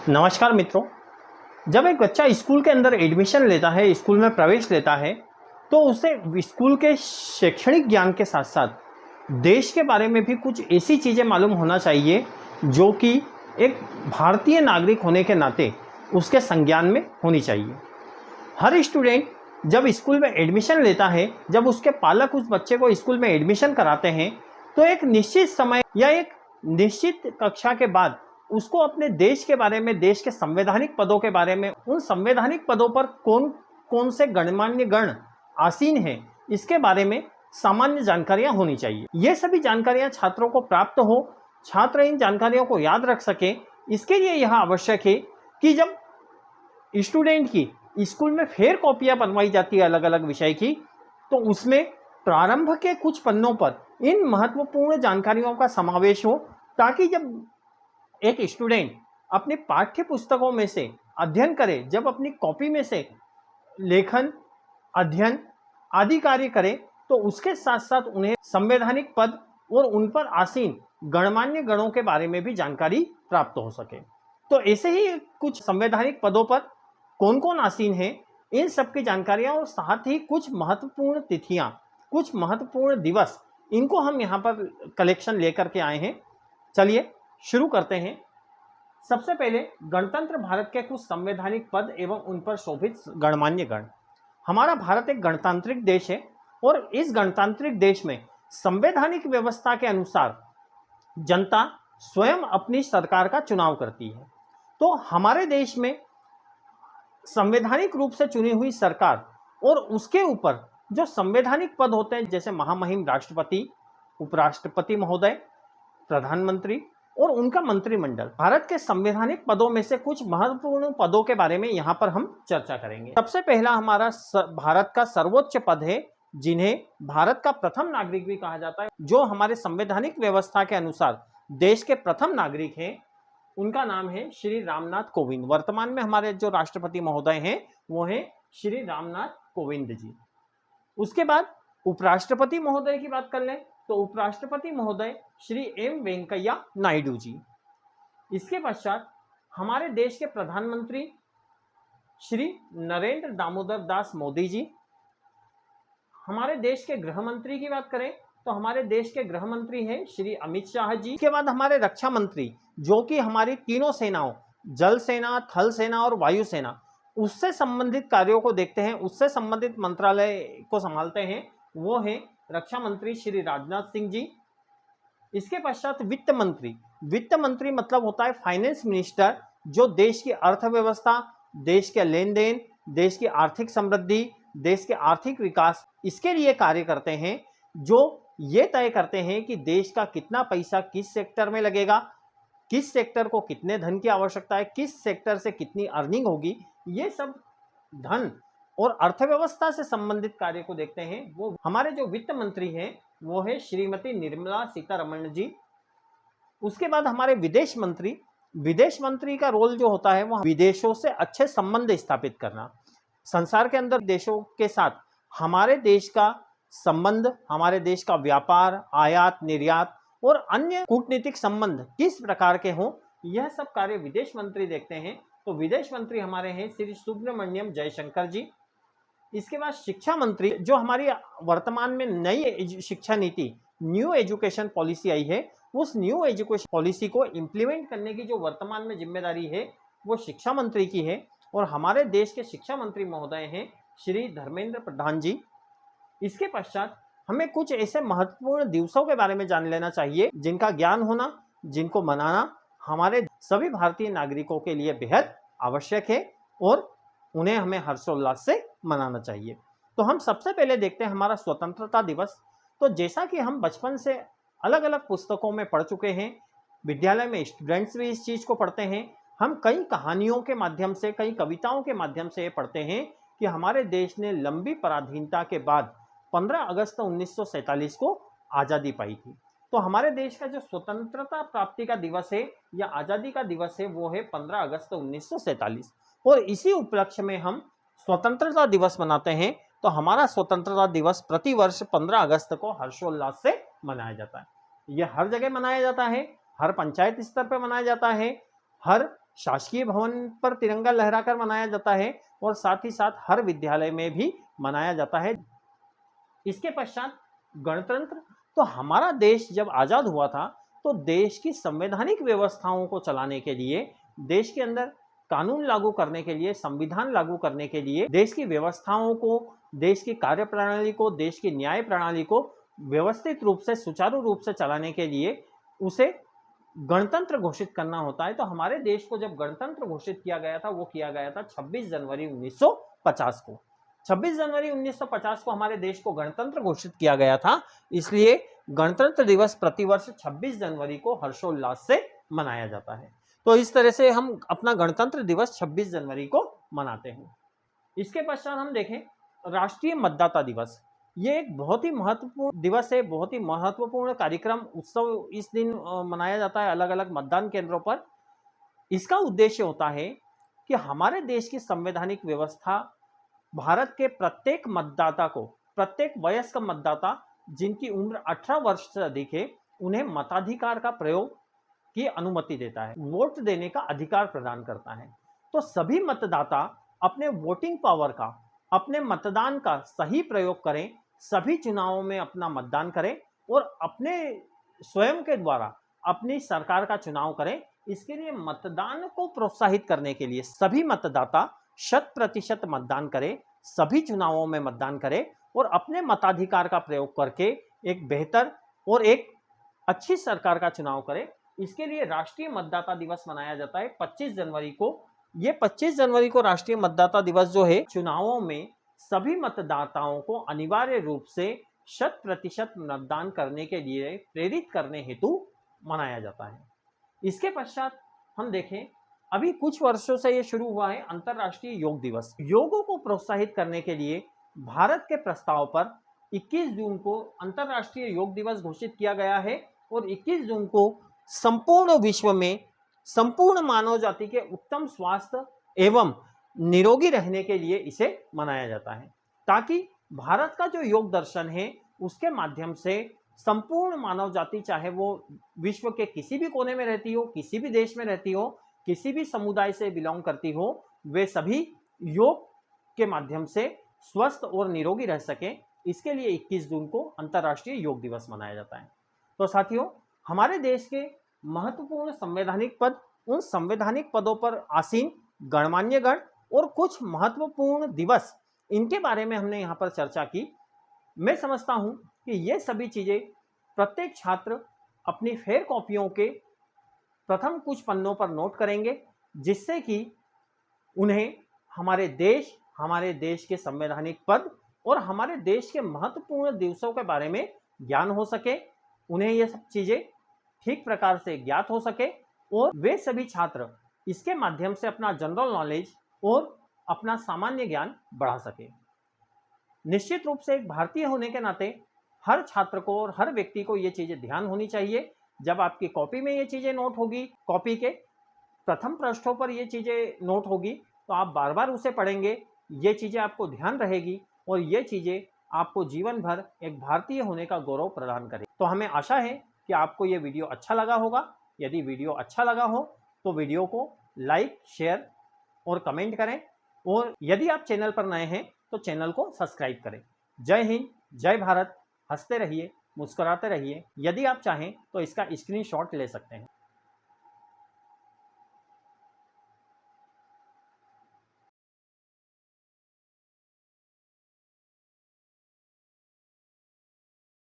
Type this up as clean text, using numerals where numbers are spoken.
नमस्कार मित्रों। जब एक बच्चा स्कूल के अंदर एडमिशन लेता है, स्कूल में प्रवेश लेता है, तो उसे स्कूल के शैक्षणिक ज्ञान के साथ साथ देश के बारे में भी कुछ ऐसी चीज़ें मालूम होना चाहिए जो कि एक भारतीय नागरिक होने के नाते उसके संज्ञान में होनी चाहिए। हर स्टूडेंट जब स्कूल में एडमिशन लेता है, जब उसके पालक उस बच्चे को स्कूल में एडमिशन कराते हैं, तो एक निश्चित समय या एक निश्चित कक्षा के बाद उसको अपने देश के बारे में, देश के संवैधानिक पदों के बारे में, उन संवैधानिक पदों पर कौन कौन से गणमान्य गण आसीन हैं, इसके बारे में सामान्य जानकारियां होनी चाहिए। ये सभी जानकारियां छात्रों को प्राप्त हो, छात्र इन जानकारियों को याद रख सके, इसके लिए यह आवश्यक है कि जब स्टूडेंट की स्कूल में फेयर कॉपियां बनवाई जाती है अलग अलग विषय की, तो उसमें प्रारंभ के कुछ पन्नों पर इन महत्वपूर्ण जानकारियों का समावेश हो, ताकि जब एक स्टूडेंट अपनी पाठ्य पुस्तकों में से अध्ययन करे, जब अपनी कॉपी में से लेखन, अध्ययन आदि कार्य करे, तो उसके साथ साथ उन्हें संवैधानिक पद और उन पर आसीन गणमान्य गणों के बारे में भी जानकारी प्राप्त हो सके। तो ऐसे ही कुछ संवैधानिक पदों पर कौन कौन आसीन है, इन सब की जानकारियां और साथ ही कुछ महत्वपूर्ण तिथियां, कुछ महत्वपूर्ण दिवस, इनको हम यहाँ पर कलेक्शन लेकर के आए हैं। चलिए शुरू करते हैं। सबसे पहले गणतंत्र भारत के कुछ संवैधानिक पद एवं उन पर शोभित गणमान्य गण। हमारा भारत एक गणतांत्रिक देश है और इस गणतांत्रिक देश में संवैधानिक व्यवस्था के अनुसार जनता स्वयं अपनी सरकार का चुनाव करती है। तो हमारे देश में संवैधानिक रूप से चुनी हुई सरकार और उसके ऊपर जो संवैधानिक पद होते हैं, जैसे महामहिम राष्ट्रपति, उपराष्ट्रपति महोदय, प्रधानमंत्री और उनका मंत्रिमंडल, भारत के संवैधानिक पदों में से कुछ महत्वपूर्ण पदों के बारे में यहाँ पर हम चर्चा करेंगे। सबसे पहला हमारा भारत का सर्वोच्च पद है, जिन्हें भारत का प्रथम नागरिक भी कहा जाता है। जो हमारे संवैधानिक व्यवस्था के अनुसार देश के प्रथम नागरिक हैं, उनका नाम है श्री रामनाथ कोविंद। वर्तमान में हमारे जो राष्ट्रपति महोदय हैं वो हैं श्री रामनाथ कोविंद जी। उसके बाद उपराष्ट्रपति महोदय की बात कर लें तो उपराष्ट्रपति महोदय श्री एम वेंकैया नायडू जी। इसके पश्चात हमारे देश के प्रधानमंत्री श्री नरेंद्र दामोदर दास मोदी जी। हमारे देश के गृह मंत्री की बात करें तो हमारे देश के गृह मंत्री हैं श्री अमित शाह जी। इसके बाद हमारे रक्षा मंत्री, जो कि हमारी तीनों सेनाओं, जल सेना, थल सेना और वायु सेना, उससे संबंधित कार्यों को देखते हैं, उससे संबंधित मंत्रालय को संभालते हैं, वो है रक्षा मंत्री श्री राजनाथ सिंह जी। इसके पश्चात वित्त मंत्री। वित्त मंत्री मतलब होता है फाइनेंस मिनिस्टर, जो देश की अर्थव्यवस्था, देश के लेन देन, देश की आर्थिक समृद्धि, देश के आर्थिक विकास, इसके लिए कार्य करते हैं, जो ये तय करते हैं कि देश का कितना पैसा किस सेक्टर में लगेगा, किस सेक्टर को कितने धन की आवश्यकता है, किस सेक्टर से कितनी अर्निंग होगी। ये सब धन और अर्थव्यवस्था से संबंधित कार्य को देखते हैं। वो हमारे जो वित्त मंत्री हैं वो है श्रीमती निर्मला सीतारमण जी। उसके बाद हमारे विदेश मंत्री। विदेश मंत्री का रोल जो होता है वो विदेशों से अच्छे संबंध स्थापित करना, संसार के अंदर देशों के साथ हमारे देश का संबंध, हमारे देश का व्यापार, आयात निर्यात और अन्य कूटनीतिक संबंध किस प्रकार के हों, यह सब कार्य विदेश मंत्री देखते हैं। तो विदेश मंत्री हमारे हैं श्री सुब्रमण्यम जयशंकर जी। इसके बाद शिक्षा मंत्री, जो हमारी वर्तमान में नई शिक्षा नीति, न्यू एजुकेशन पॉलिसी आई है, उस न्यू एजुकेशन पॉलिसी को इम्प्लीमेंट करने की जो वर्तमान में जिम्मेदारी है वो शिक्षा मंत्री की है। और हमारे देश के शिक्षा मंत्री महोदय हैं श्री धर्मेंद्र प्रधान जी। इसके पश्चात हमें कुछ ऐसे महत्वपूर्ण दिवसों के बारे में जान लेना चाहिए जिनका ज्ञान होना, जिनको मनाना हमारे सभी भारतीय नागरिकों के लिए बेहद आवश्यक है और उन्हें हमें हर्षोल्लास से मनाना चाहिए। तो हम सबसे पहले देखते हैं हमारा स्वतंत्रता दिवस। तो जैसा कि हम बचपन से अलग अलग पुस्तकों में पढ़ चुके हैं, विद्यालय में स्टूडेंट्स भी इस चीज़ को पढ़ते हैं, हम कई कहानियों के माध्यम से, कई कविताओं के माध्यम से ये पढ़ते हैं कि हमारे देश ने लंबी पराधीनता के बाद 15 अगस्त 1947 को आज़ादी पाई थी। तो हमारे देश का जो स्वतंत्रता प्राप्ति का दिवस है या आज़ादी का दिवस है वो है 15 अगस्त 1947। और इसी उपलक्ष्य में हम स्वतंत्रता दिवस मनाते हैं। तो हमारा स्वतंत्रता दिवस प्रतिवर्ष 15 अगस्त को हर्षोल्लास से मनाया जाता है। यह हर जगह मनाया जाता है, हर पंचायत स्तर पर मनाया जाता है, हर शासकीय भवन पर तिरंगा लहराकर मनाया जाता है और साथ ही साथ हर विद्यालय में भी मनाया जाता है। इसके पश्चात गणतंत्र, तो हमारा देश जब आजाद हुआ था तो देश की संवैधानिक व्यवस्थाओं को चलाने के लिए, देश के अंदर कानून लागू करने के लिए, संविधान लागू करने के लिए, देश की व्यवस्थाओं को, देश की कार्यप्रणाली को, देश की न्याय प्रणाली को व्यवस्थित रूप से, सुचारू रूप से चलाने के लिए उसे गणतंत्र घोषित करना होता है। तो हमारे देश को जब गणतंत्र घोषित किया गया था वो किया गया था 26 जनवरी 1950 को। 26 जनवरी 1950 को हमारे देश को गणतंत्र घोषित किया गया था, इसलिए गणतंत्र दिवस प्रतिवर्ष 26 जनवरी को हर्षोल्लास से मनाया जाता है। तो इस तरह से हम अपना गणतंत्र दिवस 26 जनवरी को मनाते हैं। इसके पश्चात हम देखें राष्ट्रीय मतदाता दिवस। ये एक बहुत ही महत्वपूर्ण दिवस है, बहुत ही महत्वपूर्ण कार्यक्रम, उत्सव इस दिन मनाया जाता है अलग अलग मतदान केंद्रों पर। इसका उद्देश्य होता है कि हमारे देश की संवैधानिक व्यवस्था भारत के प्रत्येक मतदाता को, प्रत्येक वयस्क मतदाता जिनकी उम्र 18 वर्ष से अधिक है, उन्हें मताधिकार का प्रयोग की अनुमति देता है, वोट देने का अधिकार प्रदान करता है। तो सभी मतदाता अपने वोटिंग पावर का, अपने मतदान का सही प्रयोग करें, सभी चुनावों में अपना मतदान करें और अपने स्वयं के द्वारा अपनी सरकार का चुनाव करें। इसके लिए मतदान को प्रोत्साहित करने के लिए सभी मतदाता 100% मतदान करें, सभी चुनावों में मतदान करें और अपने मताधिकार का प्रयोग करके एक बेहतर और एक अच्छी सरकार का चुनाव करें। इसके लिए राष्ट्रीय मतदाता दिवस मनाया जाता है 25 जनवरी को। ये 25 जनवरी को राष्ट्रीय मतदाता दिवस जो है, चुनावों में सभी मतदाताओं को अनिवार्य रूप से 100% मतदान करने के लिए प्रेरित करने हेतु मनाया जाता है। इसके पश्चात हम देखें, अभी कुछ वर्षों से ये शुरू हुआ है अंतर्राष्ट्रीय योग दिवस। योगों को प्रोत्साहित करने के लिए भारत के प्रस्ताव पर 21 जून को अंतर्राष्ट्रीय योग दिवस घोषित किया गया है और 21 जून को संपूर्ण विश्व में संपूर्ण मानव जाति के उत्तम स्वास्थ्य एवं निरोगी रहने के लिए इसे मनाया जाता है, ताकि भारत का जो योग दर्शन है उसके माध्यम से संपूर्ण मानव जाति, चाहे वो विश्व के किसी भी कोने में रहती हो, किसी भी देश में रहती हो, किसी भी समुदाय से बिलोंग करती हो, वे सभी योग के माध्यम से स्वस्थ और निरोगी रह सकें। इसके लिए 21 जून को अंतर्राष्ट्रीय योग दिवस मनाया जाता है। तो साथियों, हमारे देश के महत्वपूर्ण संवैधानिक पद, उन संवैधानिक पदों पर आसीन गणमान्य गण और कुछ महत्वपूर्ण दिवस, इनके बारे में हमने यहाँ पर चर्चा की। मैं समझता हूँ कि ये सभी चीज़ें प्रत्येक छात्र अपनी फेयर कॉपियों के प्रथम कुछ पन्नों पर नोट करेंगे, जिससे कि उन्हें हमारे देश के संवैधानिक पद और हमारे देश के महत्वपूर्ण दिवसों के बारे में ज्ञान हो सके, उन्हें ये सब चीज़ें ठीक प्रकार से ज्ञात हो सके और वे सभी छात्र इसके माध्यम से अपना जनरल नॉलेज और अपना सामान्य ज्ञान बढ़ा सके। निश्चित रूप से एक भारतीय होने के नाते हर छात्र को और हर व्यक्ति को ये चीज़ें ध्यान होनी चाहिए। जब आपकी कॉपी में ये चीज़ें नोट होगी, कॉपी के प्रथम पृष्ठों पर ये चीज़ें नोट होगी, तो आप बार बार उसे पढ़ेंगे, ये चीज़ें आपको ध्यान रहेगी और ये चीज़ें आपको जीवन भर एक भारतीय होने का गौरव प्रदान करें। तो हमें आशा है कि आपको ये वीडियो अच्छा लगा होगा। यदि वीडियो अच्छा लगा हो तो वीडियो को लाइक, शेयर और कमेंट करें और यदि आप चैनल पर नए हैं तो चैनल को सब्सक्राइब करें। जय हिंद, जय भारत। हंसते रहिए, मुस्कुराते रहिए। यदि आप चाहें तो इसका स्क्रीनशॉट ले सकते हैं।